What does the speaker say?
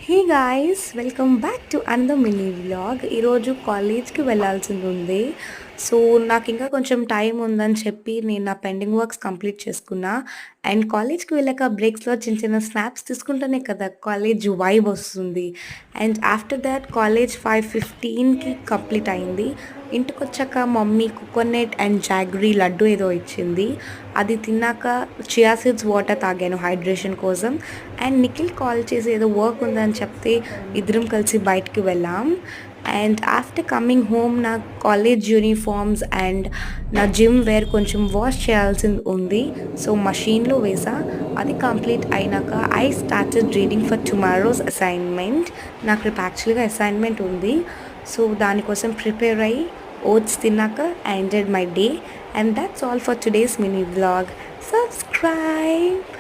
Hey guys, welcome back to another mini vlog. ఈరోజు కాలేజ్కి వెళ్ళాల్సింది ఉంది. సో నాకు ఇంకా కొంచెం టైం ఉందని చెప్పి నేను నా పెండింగ్ వర్క్స్ కంప్లీట్ చేసుకున్నా. అండ్ కాలేజ్కి వెళ్ళాక బ్రేక్స్లో చిన్న చిన్న స్నాప్స్ తీసుకుంటేనే కదా కాలేజ్ వైబ్ వస్తుంది. అండ్ ఆఫ్టర్ దాట్ కాలేజ్ 5:15కి కంప్లీట్ అయింది. ఇంటికి వచ్చాక mummy coconut and jaggery laddu ఏదో ఇచ్చింది. అది తిన్నాక చియా సీడ్స్ వాటర్ తాగాను హైడ్రేషన్ కోసం. అండ్ నిఖిల్ కాల్ చేసి ఏదో వర్క్ ఉందని చెప్తే ఇద్దరం కలిసి బయటికి వెళ్ళాం. అండ్ ఆఫ్టర్ కమింగ్ హోమ్ నా కాలేజ్ యూనిఫామ్స్ అండ్ నా జిమ్ వేర్ కొంచెం వాష్ చేయాల్సింది ఉంది. సో మషీన్లో వేసా. అది కంప్లీట్ అయినాక I started reading for tomorrow's assignment. నాకు రేపు యాక్చువల్గా అసైన్మెంట్ ఉంది. సో దానికోసం ప్రిపేర్ అయ్యి ఓట్స్ తిన్నాక I enjoyed my day. And that's all for today's mini vlog. Subscribe.